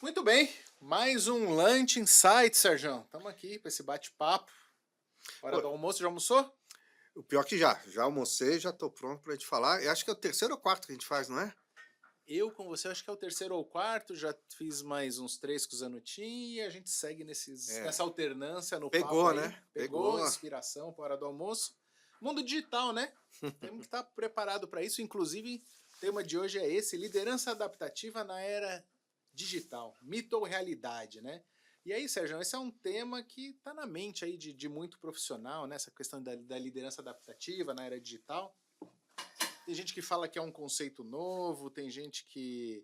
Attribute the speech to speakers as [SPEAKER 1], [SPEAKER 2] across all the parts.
[SPEAKER 1] Muito bem, mais um Lunch Insight, Sérgio. Estamos aqui para esse bate-papo. Hora
[SPEAKER 2] Pô,
[SPEAKER 1] do almoço, já almoçou?
[SPEAKER 2] o pior que já almocei, já tô pronto pra gente falar. Eu acho que é o terceiro ou quarto que a gente faz, não é?
[SPEAKER 1] Eu com você, acho que é o terceiro ou quarto, já fiz mais uns três com o Zanutin e a gente segue
[SPEAKER 2] É,
[SPEAKER 1] nessa alternância no papo
[SPEAKER 2] pegou,
[SPEAKER 1] aí.
[SPEAKER 2] né?
[SPEAKER 1] Pegou
[SPEAKER 2] Pegou.
[SPEAKER 1] inspiração para hora do almoço. Mundo digital, né? Temos que estar preparado para isso. Inclusive, o tema de hoje é esse: liderança adaptativa na era digital. Mito ou realidade, né? E aí, Sérgio, esse é um tema que está na mente aí de muito profissional, né? Essa questão da liderança adaptativa na era digital. Tem gente que fala que é um conceito novo, tem gente que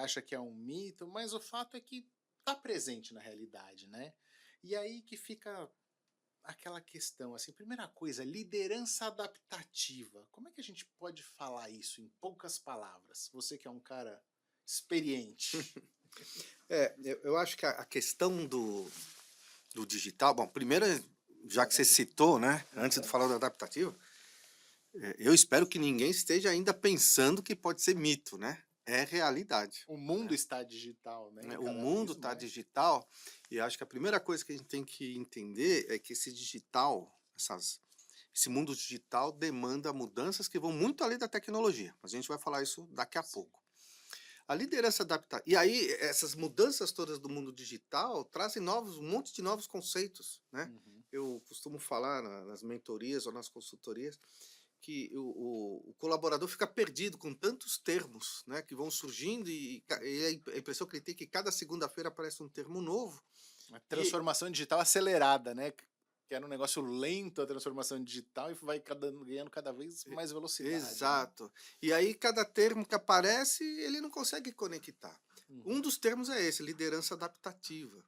[SPEAKER 1] acha que é um mito, mas o fato é que está presente na realidade, né? E aí que fica aquela questão, assim, primeira coisa, liderança adaptativa. Como é que a gente pode falar isso em poucas palavras? Você que é um cara experiente.
[SPEAKER 2] Eu acho que a questão do digital. Bom, primeiro, já que você
[SPEAKER 1] É,
[SPEAKER 2] citou, né? Antes de
[SPEAKER 1] aham.
[SPEAKER 2] falar da adaptativa, eu espero que ninguém esteja ainda pensando que pode ser mito, né? É realidade.
[SPEAKER 1] O mundo
[SPEAKER 2] Né?
[SPEAKER 1] está digital, né? E
[SPEAKER 2] O
[SPEAKER 1] cada
[SPEAKER 2] mundo
[SPEAKER 1] vez
[SPEAKER 2] está
[SPEAKER 1] mais.
[SPEAKER 2] digital e acho que a primeira coisa que a gente tem que entender é que esse digital, esse mundo digital demanda mudanças que vão muito além da tecnologia. Mas a gente vai falar isso daqui a
[SPEAKER 1] Sim.
[SPEAKER 2] pouco. A liderança adaptada. E aí, essas mudanças todas do mundo digital trazem um monte de novos conceitos, né?
[SPEAKER 1] Uhum.
[SPEAKER 2] Eu costumo falar nas mentorias ou nas consultorias que o colaborador fica perdido com tantos termos, né, que vão surgindo e a impressão que ele tem é que cada segunda-feira aparece um termo novo.
[SPEAKER 1] A
[SPEAKER 2] E
[SPEAKER 1] transformação digital acelerada, né? Que era um negócio lento a transformação digital e vai ganhando cada vez mais velocidade, né?
[SPEAKER 2] exato. E aí cada termo que aparece, ele não consegue conectar. Um
[SPEAKER 1] Uhum.
[SPEAKER 2] dos termos é esse, liderança adaptativa.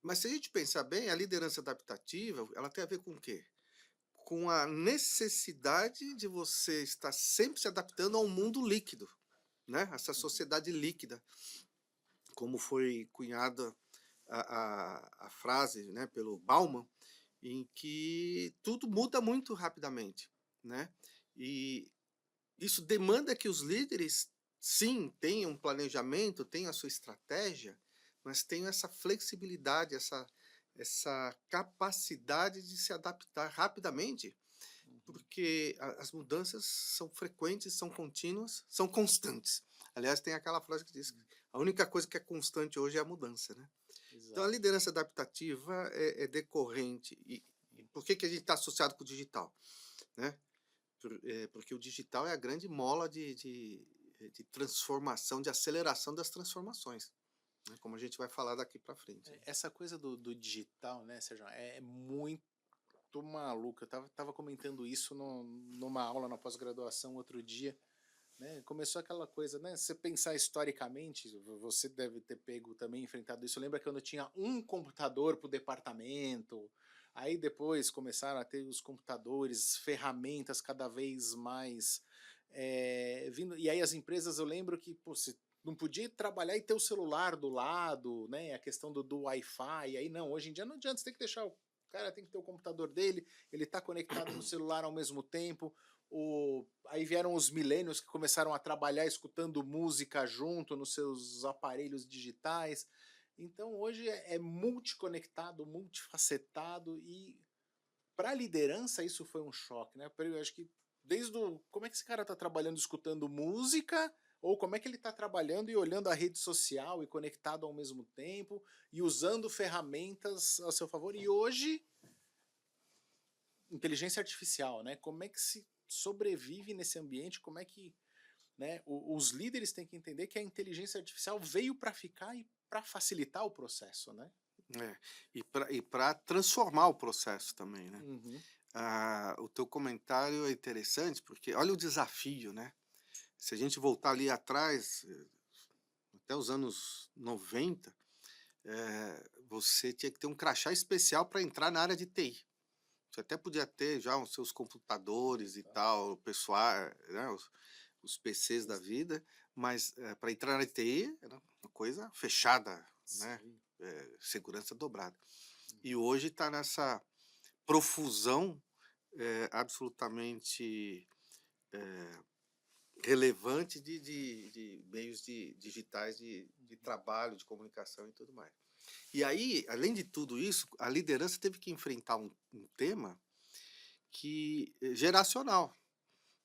[SPEAKER 2] Mas se a gente pensar bem, a liderança adaptativa, ela tem a ver com o quê? Com a necessidade de você estar sempre se adaptando ao mundo líquido, né? Essa
[SPEAKER 1] Uhum.
[SPEAKER 2] sociedade líquida, como foi cunhada a frase, né, pelo Bauman, em que tudo muda muito rapidamente, né? E isso demanda que os líderes, sim, tenham um planejamento, tenham a sua estratégia, mas tenham essa flexibilidade, essa capacidade de se adaptar rapidamente,
[SPEAKER 1] Uhum.
[SPEAKER 2] porque as mudanças são frequentes, são contínuas, são constantes. Aliás, tem aquela frase que diz que a única coisa que é constante hoje é a mudança, né? Então, a
[SPEAKER 1] Exato.
[SPEAKER 2] liderança adaptativa é decorrente. E por que a gente está associado com o digital? Né? Porque o digital é a grande mola de transformação, de aceleração das transformações, né? Como a gente vai falar daqui para frente.
[SPEAKER 1] Essa coisa do digital, né, Sérgio, é muito maluca. Eu tava comentando isso numa aula na pós-graduação outro dia, né? Começou aquela coisa, né? Se você pensar historicamente, você deve ter pego também, enfrentado isso. Lembra quando tinha um computador por departamento? Aí depois começaram a ter os computadores, ferramentas cada vez mais vindo. E aí as empresas, eu lembro que pô, você não podia trabalhar e ter o celular do lado, né? A questão do Wi-Fi. Aí não, hoje em dia não adianta, você tem que deixar o cara tem que ter o computador dele, ele está conectado no celular ao mesmo tempo. Aí vieram os milênios que começaram a trabalhar escutando música junto nos seus aparelhos digitais. Então hoje é multiconectado, multifacetado e para a liderança isso foi um choque, né? Eu acho que desde o como é que esse cara está trabalhando escutando música ou como é que ele está trabalhando e olhando a rede social e conectado ao mesmo tempo e usando ferramentas a seu favor. E hoje inteligência artificial, né? Como é que se sobrevive nesse ambiente? Como é que, né? Os líderes têm que entender que a inteligência artificial veio para ficar e para facilitar o processo, né?
[SPEAKER 2] É, e para transformar o processo também, né?
[SPEAKER 1] Uhum.
[SPEAKER 2] O teu comentário é interessante porque olha o desafio, né? Se a gente voltar ali atrás, até os anos 90, você tinha que ter um crachá especial para entrar na área de TI. Você até podia ter já os seus computadores e
[SPEAKER 1] Tá.
[SPEAKER 2] tal, o pessoal, né, os PCs da vida, mas para entrar na TI era uma coisa fechada, né?
[SPEAKER 1] Sim.
[SPEAKER 2] Segurança dobrada. E
[SPEAKER 1] Uhum.
[SPEAKER 2] hoje está nessa profusão absolutamente relevante de meios digitais de de trabalho, de comunicação e tudo mais. E aí, além de tudo isso, a liderança teve que enfrentar um tema geracional,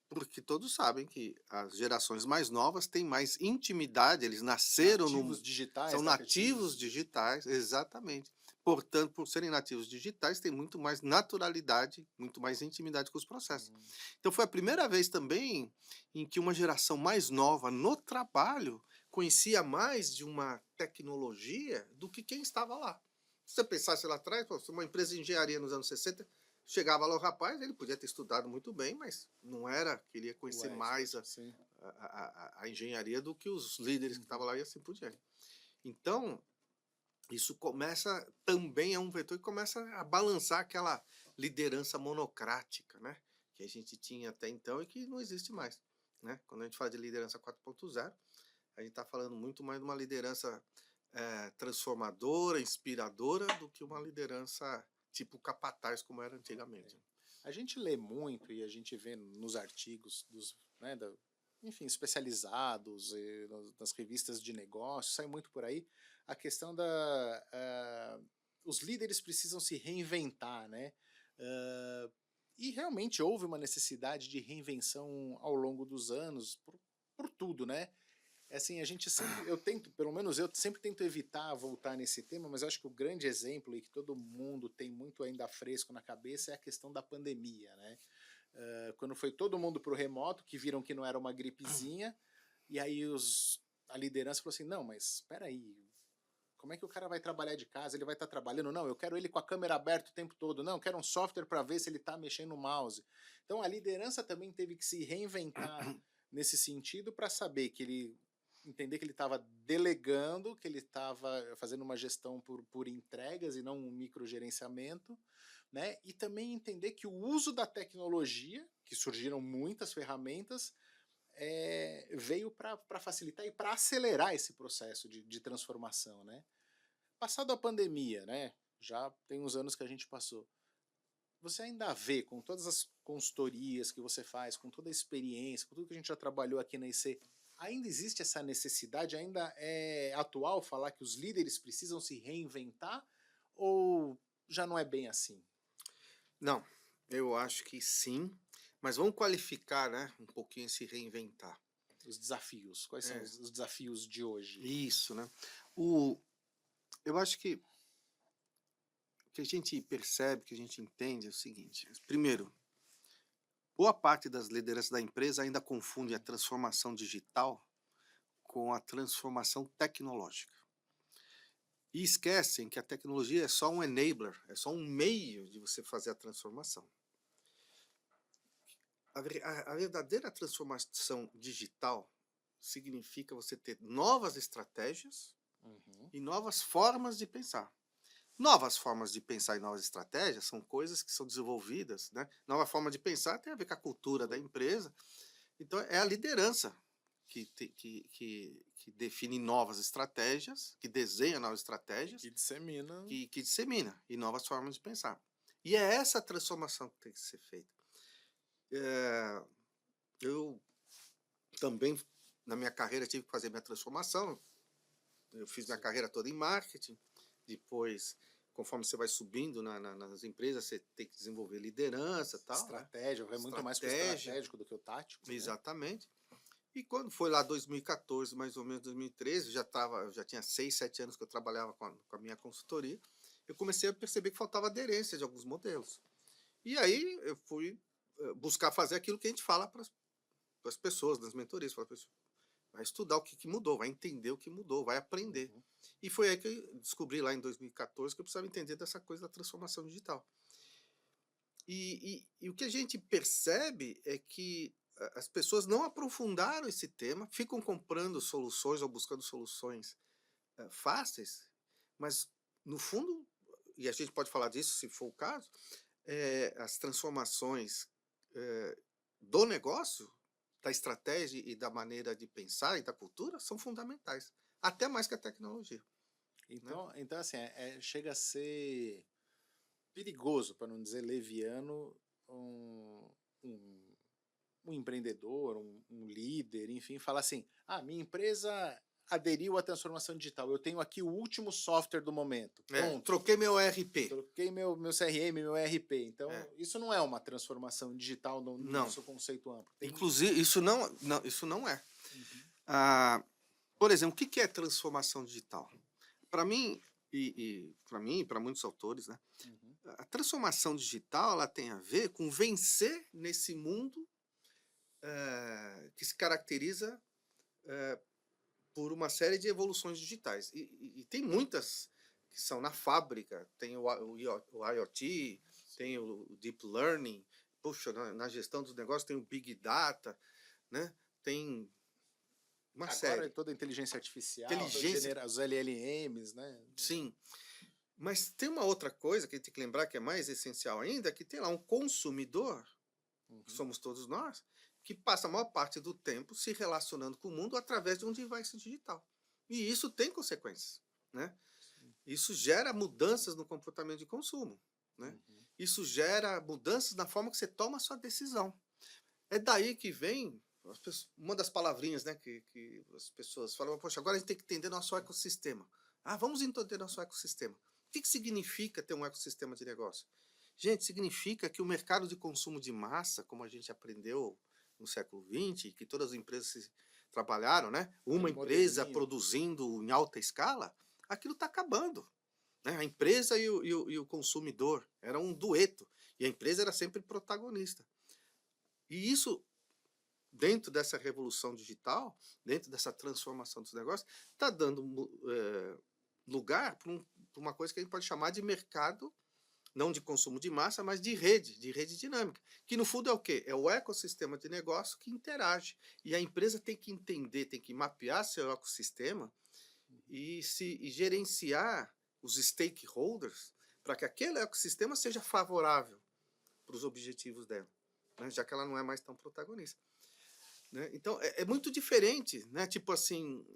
[SPEAKER 2] porque todos sabem que as gerações mais novas têm mais intimidade, eles nasceram
[SPEAKER 1] Nativos
[SPEAKER 2] são
[SPEAKER 1] digitais, né,
[SPEAKER 2] nativos digitais, exatamente. Portanto, por serem nativos digitais, têm muito mais naturalidade, muito mais intimidade com os processos.
[SPEAKER 1] Uhum.
[SPEAKER 2] Então foi a primeira vez também em que uma geração mais nova no trabalho conhecia mais de uma tecnologia do que quem estava lá. Se você pensasse lá atrás, pô, uma empresa de engenharia nos anos 60, chegava lá o rapaz, ele podia ter estudado muito bem, mas não era, queria
[SPEAKER 1] O
[SPEAKER 2] conhecer mais
[SPEAKER 1] expert, sim.
[SPEAKER 2] a engenharia do que os líderes que estavam lá e assim por diante. Então, isso começa também é um vetor que começa a balançar aquela liderança monocrática, né? Que a gente tinha até então e que não existe mais, né? Quando a gente fala de liderança 4.0, a gente está falando muito mais de uma liderança transformadora, inspiradora, do que uma liderança tipo capataz, como era antigamente.
[SPEAKER 1] A gente lê muito e a gente vê nos artigos dos, né, enfim, especializados, nas revistas de negócios, sai muito por aí, a questão os líderes precisam se reinventar, né? Ah, e realmente houve uma necessidade de reinvenção ao longo dos anos, por tudo, né? É assim, a gente sempre, eu tento, pelo menos eu sempre tento evitar voltar nesse tema, mas eu acho que o grande exemplo e que todo mundo tem muito ainda fresco na cabeça é a questão da pandemia, né? Quando foi todo mundo para o remoto, que viram que não era uma gripezinha, e aí a liderança falou assim, não, mas espera aí, como é que o cara vai trabalhar de casa? Ele vai estar trabalhando? Não, eu quero ele com a câmera aberta o tempo todo. Não, eu quero um software para ver se ele está mexendo no mouse. Então a liderança também teve que se reinventar nesse sentido para saber que ele entender que ele estava delegando, que ele estava fazendo uma gestão por entregas e não um microgerenciamento, né? E também entender que o uso da tecnologia, que surgiram muitas ferramentas, veio para facilitar e para acelerar esse processo de transformação, né? Passado a pandemia, né? Já tem uns anos que a gente passou. Você ainda vê, com todas as consultorias que você faz, com toda a experiência, com tudo que a gente já trabalhou aqui na IC, ainda existe essa necessidade? Ainda é atual falar que os líderes precisam se reinventar? Ou já não é bem assim?
[SPEAKER 2] Não, eu acho que sim, mas vamos qualificar, né, um pouquinho esse reinventar.
[SPEAKER 1] Os desafios, quais são os desafios de hoje?
[SPEAKER 2] Isso, né? Eu acho que o que a gente percebe, que a gente entende é o seguinte: primeiro, boa parte das lideranças da empresa ainda confunde a transformação digital com a transformação tecnológica. E esquecem que a tecnologia é só um enabler, é só um meio de você fazer a transformação. A verdadeira transformação digital significa você ter novas estratégias e novas formas de pensar. Novas formas de pensar e novas estratégias são coisas que são desenvolvidas, né? Nova forma de pensar tem a ver com a cultura da empresa. Então, é a liderança que define novas estratégias, que desenha novas estratégias,
[SPEAKER 1] Que dissemina.
[SPEAKER 2] que dissemina e novas formas de pensar. E é essa transformação que tem que ser feita. Eu também, na minha carreira, tive que fazer minha transformação. Eu fiz minha carreira toda em marketing. Depois, conforme você vai subindo nas empresas, você tem que desenvolver liderança, tal,
[SPEAKER 1] estratégia,
[SPEAKER 2] né?
[SPEAKER 1] vai muito mais para o estratégico do que o tático.
[SPEAKER 2] Exatamente. Né? E quando foi lá 2014, mais ou menos 2013, já tinha 6, 7 anos que eu trabalhava com a minha consultoria, eu comecei a perceber que faltava aderência de alguns modelos. E aí eu fui buscar fazer aquilo que a gente fala para as pessoas, nas mentorias, fala, vai estudar o que mudou, vai entender o que mudou, vai aprender. E foi aí que eu descobri lá em 2014 que eu precisava entender dessa coisa da transformação digital. E o que a gente percebe é que as pessoas não aprofundaram esse tema, ficam comprando soluções ou buscando soluções fáceis, mas no fundo, e a gente pode falar disso se for o caso, as transformações do negócio, da estratégia e da maneira de pensar e da cultura são fundamentais, até mais que a tecnologia.
[SPEAKER 1] Então, né? Então assim, chega a ser perigoso, para não dizer leviano, um empreendedor, um líder, enfim, falar assim, minha empresa aderiu à transformação digital. Eu tenho aqui o último software do momento. Pronto.
[SPEAKER 2] Troquei meu ERP.
[SPEAKER 1] Troquei meu CRM, meu ERP. Então,
[SPEAKER 2] É.
[SPEAKER 1] isso não é uma transformação digital no
[SPEAKER 2] Não.
[SPEAKER 1] nosso conceito amplo.
[SPEAKER 2] Inclusive, isso não é.
[SPEAKER 1] Uhum.
[SPEAKER 2] Por exemplo, o que é transformação digital? Para mim, para mim, para muitos autores, né?
[SPEAKER 1] Uhum.
[SPEAKER 2] A transformação digital ela tem a ver com vencer nesse mundo que se caracteriza por uma série de evoluções digitais. E tem muitas que são na fábrica, tem o IoT, tem o Deep Learning, puxa, na gestão dos negócios tem o Big Data, né? Tem uma
[SPEAKER 1] Agora
[SPEAKER 2] série.
[SPEAKER 1] é toda a inteligência artificial, os LLMs, né?
[SPEAKER 2] Sim. Mas tem uma outra coisa que a gente tem que lembrar que é mais essencial ainda, que tem lá um consumidor, que somos todos nós, que passa a maior parte do tempo se relacionando com o mundo através de um device digital. E isso tem consequências, né? Isso gera mudanças no comportamento de consumo, né? Isso gera mudanças na forma que você toma a sua decisão. É daí que vem uma das palavrinhas, né, que as pessoas falam, poxa, agora a gente tem que entender nosso ecossistema. Vamos entender nosso ecossistema. O que significa ter um ecossistema de negócio? Gente, significa que o mercado de consumo de massa, como a gente aprendeu no século XX, que todas as empresas trabalharam, né? Uma empresa produzindo em alta escala, aquilo está acabando. Né? A empresa e o consumidor era um dueto, e a empresa era sempre protagonista. E isso, dentro dessa revolução digital, dentro dessa transformação dos negócios, está dando lugar para uma coisa que a gente pode chamar de mercado, não de consumo de massa, mas de rede dinâmica, que no fundo é o quê? É o ecossistema de negócio que interage. E a empresa tem que entender, tem que mapear seu ecossistema e gerenciar os stakeholders para que aquele ecossistema seja favorável para os objetivos dela, né? Já que ela não é mais tão protagonista. Né? Então, é muito diferente, né? Tipo assim,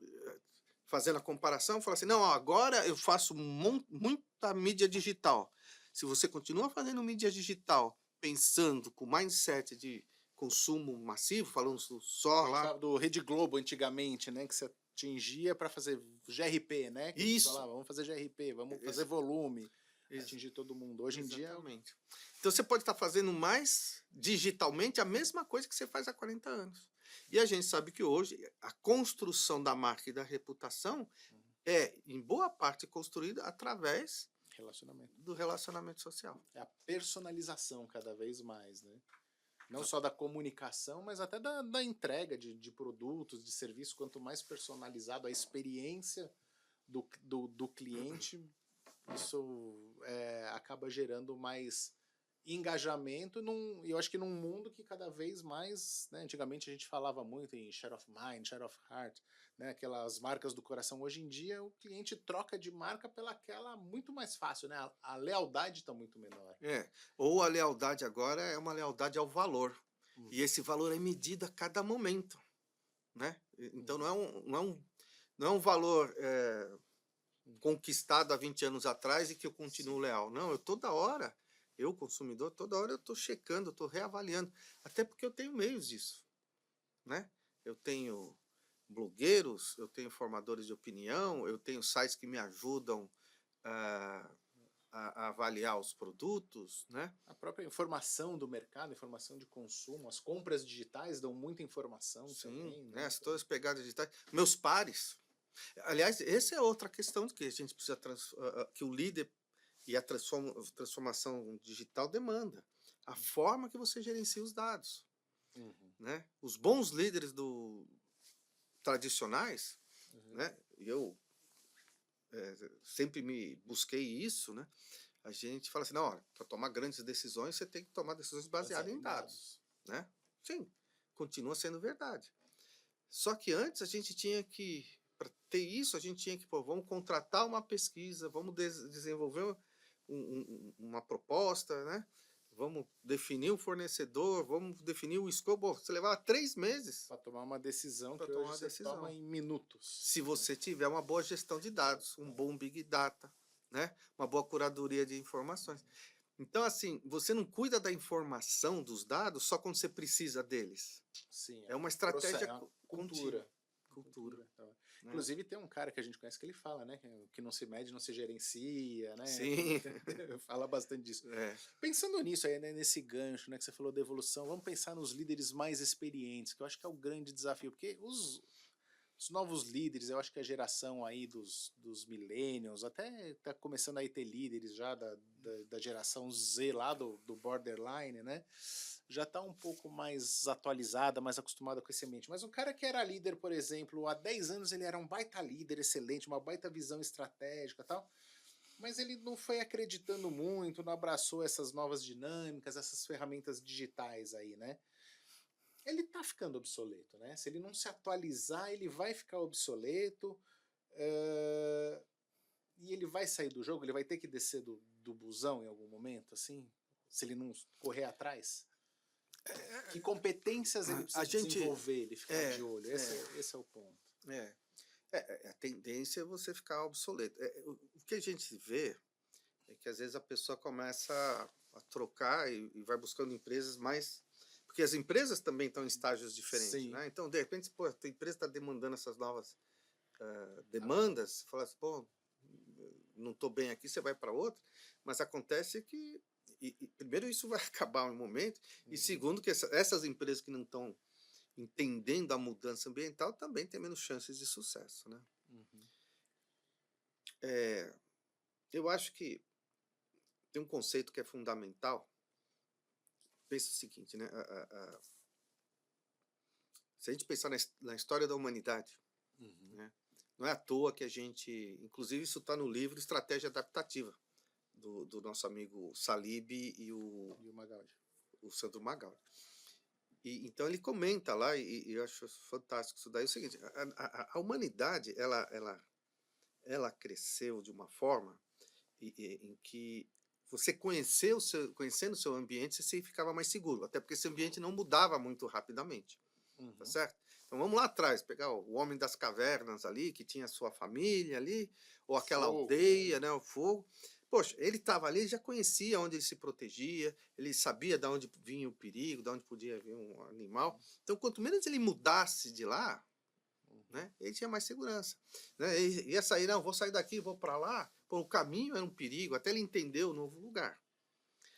[SPEAKER 2] fazendo a comparação, falar assim, não, agora eu faço muita mídia digital. Se você continua fazendo mídia digital, pensando com mindset de consumo massivo, falando só lá...
[SPEAKER 1] do Rede Globo antigamente, né? Que você atingia para fazer GRP, né? Que
[SPEAKER 2] isso.
[SPEAKER 1] Falava, vamos fazer GRP, vamos fazer volume, atingir todo mundo. Hoje
[SPEAKER 2] Exatamente. Em dia... Então você pode estar fazendo mais digitalmente a mesma coisa que você faz há 40 anos. E a gente sabe que hoje a construção da marca e da reputação é, em boa parte, construída através do relacionamento social.
[SPEAKER 1] É a personalização cada vez mais, né? Não só da comunicação, mas até da entrega de produtos, de serviços. Quanto mais personalizado a experiência do cliente, isso acaba gerando mais engajamento. Eu acho que num mundo que cada vez mais, né, antigamente a gente falava muito em share of mind, share of heart, né, aquelas marcas do coração. Hoje em dia o cliente troca de marca pelaquela muito mais fácil, né? A lealdade está muito menor.
[SPEAKER 2] Ou a lealdade agora é uma lealdade ao valor. E esse valor é medido a cada momento, né? Então não é um valor conquistado há 20 anos atrás e que eu continuo leal. Não, eu consumidor, toda hora eu estou checando, eu estou reavaliando. Até porque eu tenho meios disso, né? Eu tenho blogueiros, eu tenho formadores de opinião, eu tenho sites que me ajudam a avaliar os produtos, né?
[SPEAKER 1] A própria informação do mercado, informação de consumo, as compras digitais dão muita informação.
[SPEAKER 2] Sim,
[SPEAKER 1] também, né?
[SPEAKER 2] Todas as pegadas digitais. Meus pares. Aliás, essa é outra questão que a gente precisa que o líder e a transformação digital demanda. A forma que você gerencia os dados. Né? Os bons líderes tradicionais, né? Eu sempre me busquei isso, né? A gente fala assim, não, para tomar grandes decisões, você tem que tomar decisões baseadas em dados. Né? Sim, continua sendo verdade. Só que antes a gente tinha que, para ter isso, a gente tinha que, vamos contratar uma pesquisa, vamos desenvolver uma proposta, né? Vamos definir o fornecedor, vamos definir o escopo. Você levava 3 meses
[SPEAKER 1] para tomar uma decisão que hoje você toma em minutos.
[SPEAKER 2] Se você tiver uma boa gestão de dados, um bom Big Data, né? Uma boa curadoria de informações. Então, assim, você não cuida da informação, dos dados, só quando você precisa deles.
[SPEAKER 1] Sim,
[SPEAKER 2] é uma estratégia
[SPEAKER 1] cultura.
[SPEAKER 2] né?
[SPEAKER 1] Inclusive tem um cara que a gente conhece que ele fala, né, que o que não se mede não se gerencia, né,
[SPEAKER 2] Sim,
[SPEAKER 1] fala bastante disso.
[SPEAKER 2] é,
[SPEAKER 1] Pensando nisso aí, né, nesse gancho, né, que você falou da evolução, vamos pensar nos líderes mais experientes, que eu acho que é o grande desafio, porque os novos líderes, eu acho que a geração aí dos millennials, até tá começando a ter líderes já da geração Z lá do borderline, né? Já tá um pouco mais atualizada, mais acostumada com esse ambiente. Mas o cara que era líder, por exemplo, há 10 anos ele era um baita líder excelente, uma baita visão estratégica e tal, mas ele não foi acreditando muito, não abraçou essas novas dinâmicas, essas ferramentas digitais aí, né? Ele tá ficando obsoleto, né? Se ele não se atualizar, ele vai ficar obsoleto, eh, e ele vai sair do jogo, ele vai ter que descer do busão em algum momento, assim, se ele não correr atrás. Que competências ele
[SPEAKER 2] a
[SPEAKER 1] precisa
[SPEAKER 2] gente,
[SPEAKER 1] desenvolver, ele ficar
[SPEAKER 2] é,
[SPEAKER 1] de olho? Esse é o ponto.
[SPEAKER 2] é, a tendência é você ficar obsoleto. O que a gente vê é que às vezes a pessoa começa a trocar e vai buscando empresas mais. Porque as empresas também estão em estágios diferentes,
[SPEAKER 1] Sim.
[SPEAKER 2] né? Então, de repente, pô, a tua empresa está demandando essas novas demandas, você fala assim, pô, não estou bem aqui, você vai para outra, mas acontece que, primeiro, isso vai acabar um momento, e
[SPEAKER 1] Uhum,
[SPEAKER 2] segundo, que essas empresas que não estão entendendo a mudança ambiental também têm menos chances de sucesso, né?
[SPEAKER 1] uhum,
[SPEAKER 2] É, eu acho que tem um conceito que é fundamental. Pensa o seguinte, né? Se a gente pensar na história da humanidade,
[SPEAKER 1] uhum.
[SPEAKER 2] né? Não é à toa que a gente, inclusive isso está no livro Estratégia Adaptativa, do nosso amigo Salib e
[SPEAKER 1] E o Magaldi.
[SPEAKER 2] o Sandro Magal. Então ele comenta lá, e eu acho fantástico isso daí, é o seguinte, a humanidade, ela cresceu de uma forma em que você conhecendo o seu ambiente, você ficava mais seguro, até porque esse ambiente não mudava muito rapidamente, tá
[SPEAKER 1] Uhum.
[SPEAKER 2] certo? Então vamos lá atrás, pegar o homem das cavernas ali, que tinha sua família ali, ou aquela
[SPEAKER 1] Fogo, né?
[SPEAKER 2] aldeia, né, o fogo. Poxa, ele estava ali, ele já conhecia onde ele se protegia, ele sabia de onde vinha o perigo, de onde podia vir um animal. Então, quanto menos ele mudasse de lá,
[SPEAKER 1] Uhum.
[SPEAKER 2] né, ele tinha mais segurança. Né? Ele ia sair, não, vou sair daqui, vou para lá. Pô, o caminho era um perigo, até ele entender o novo lugar.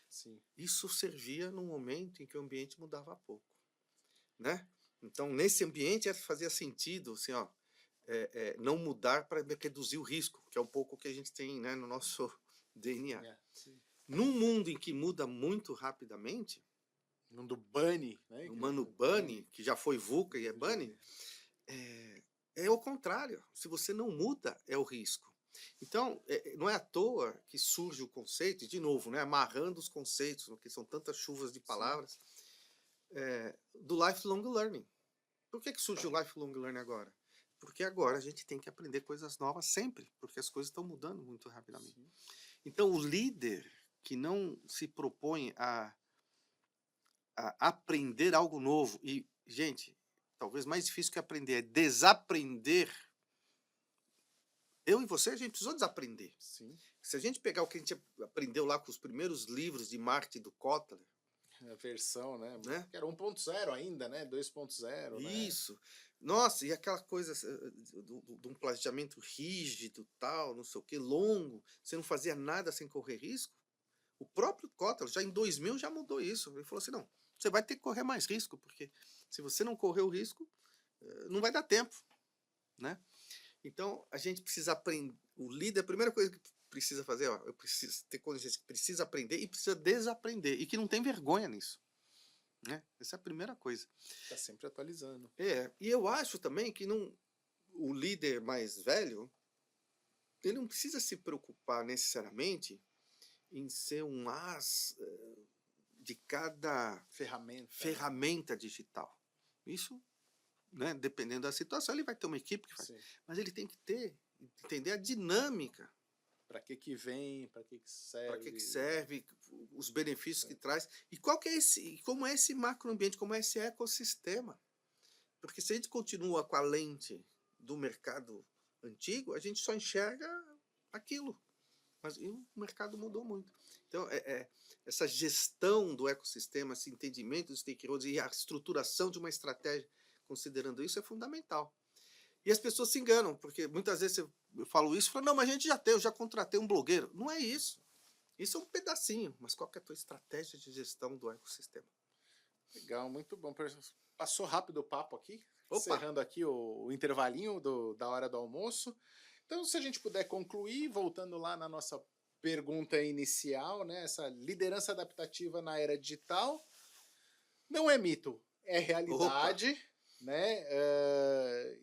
[SPEAKER 1] Sim.
[SPEAKER 2] Isso servia num momento em que o ambiente mudava pouco, né? Então, nesse ambiente, fazia sentido, assim, ó, não mudar para reduzir o risco, que é um pouco o que a gente tem, né, no nosso DNA.
[SPEAKER 1] É, sim.
[SPEAKER 2] Num mundo em que muda muito rapidamente,
[SPEAKER 1] Mundo Bunny, né?
[SPEAKER 2] no
[SPEAKER 1] Que é
[SPEAKER 2] Mano
[SPEAKER 1] Bunny.
[SPEAKER 2] Bunny, que já foi VUCA e é Bunny, é o contrário. Se você não muda, é o risco. Então, não é à toa que surge o conceito, e de novo, né, amarrando os conceitos, porque são tantas chuvas de
[SPEAKER 1] Sim.
[SPEAKER 2] palavras, do lifelong learning. Por que surge o lifelong learning agora? Porque agora a gente tem que aprender coisas novas sempre, porque as coisas estão mudando muito rapidamente.
[SPEAKER 1] Sim.
[SPEAKER 2] Então, o líder que não se propõe a aprender algo novo, e, gente, talvez mais difícil que aprender é desaprender. Eu e você, a gente precisou desaprender.
[SPEAKER 1] Sim.
[SPEAKER 2] Se a gente pegar o que a gente aprendeu lá com os primeiros livros de marketing do Kotler,
[SPEAKER 1] A versão, né?
[SPEAKER 2] né?
[SPEAKER 1] Que era 1.0 ainda, né? 2.0, né?
[SPEAKER 2] Isso. Nossa, e aquela coisa de um planejamento rígido, tal, não sei o que, longo, você não fazia nada sem correr risco. O próprio Kotler, já em 2000, já mudou isso. Ele falou assim, não, você vai ter que correr mais risco, porque se você não correr o risco, não vai dar tempo, né? Então, a gente precisa aprender. O líder, a primeira coisa que precisa fazer, ó, eu preciso ter consciência que precisa aprender e precisa desaprender. E que não tem vergonha nisso. Né? Essa é a primeira coisa.
[SPEAKER 1] Tá sempre atualizando.
[SPEAKER 2] E eu acho também que o líder mais velho, ele não precisa se preocupar necessariamente em ser um as de cada
[SPEAKER 1] Ferramenta, né?
[SPEAKER 2] ferramenta digital. Isso, né, dependendo da situação, ele vai ter uma equipe que faz.
[SPEAKER 1] Sim.
[SPEAKER 2] Mas ele tem que entender a dinâmica,
[SPEAKER 1] Para que vem, para que
[SPEAKER 2] para
[SPEAKER 1] serve.
[SPEAKER 2] que serve, os benefícios que
[SPEAKER 1] É.
[SPEAKER 2] traz, e como é esse macroambiente, como é esse ecossistema. Porque se a gente continua com a lente do mercado antigo, a gente só enxerga aquilo. Mas o mercado mudou muito. Então, essa gestão do ecossistema, esse entendimento dos stakeholders e a estruturação de uma estratégia considerando isso é fundamental. E as pessoas se enganam, porque muitas vezes eu falo isso e falo, não, mas a gente já tem, eu já contratei um blogueiro. Não é isso. Isso é um pedacinho, mas qual que é a tua estratégia de gestão do ecossistema?
[SPEAKER 1] Legal, muito bom. Passou rápido o papo aqui,
[SPEAKER 2] Opa!
[SPEAKER 1] encerrando aqui o intervalinho da hora do almoço. Então, se a gente puder concluir, voltando lá na nossa pergunta inicial, né? Essa liderança adaptativa na era digital não é mito, é
[SPEAKER 2] Opa!
[SPEAKER 1] realidade, né?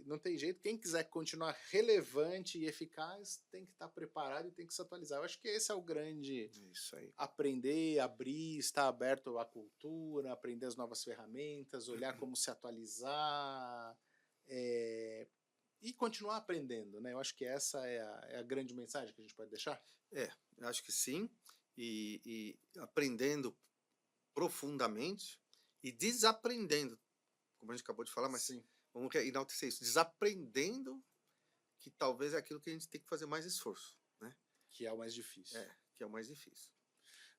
[SPEAKER 1] Não tem jeito. Quem quiser continuar relevante e eficaz tem que estar preparado e tem que se atualizar. Eu acho que esse é o grande
[SPEAKER 2] É isso aí.
[SPEAKER 1] aprender, abrir, estar aberto à cultura, aprender as novas ferramentas, olhar como se atualizar, e continuar aprendendo, né? Eu acho que essa é a grande mensagem que a gente pode deixar.
[SPEAKER 2] Eu acho que sim. E aprendendo profundamente e desaprendendo, como a gente acabou de falar, mas
[SPEAKER 1] Sim,
[SPEAKER 2] vamos enaltecer isso, desaprendendo que talvez é aquilo que a gente tem que fazer mais esforço, né?
[SPEAKER 1] que é o mais difícil.
[SPEAKER 2] Que é o mais difícil.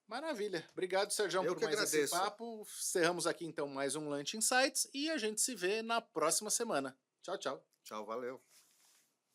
[SPEAKER 1] Maravilha. Obrigado, Serjão,
[SPEAKER 2] Eu
[SPEAKER 1] por
[SPEAKER 2] que
[SPEAKER 1] mais esse
[SPEAKER 2] agradeço.
[SPEAKER 1] papo. Cerramos aqui então mais um Lunch Insights e a gente se vê na próxima semana. Tchau, tchau.
[SPEAKER 2] Tchau, valeu.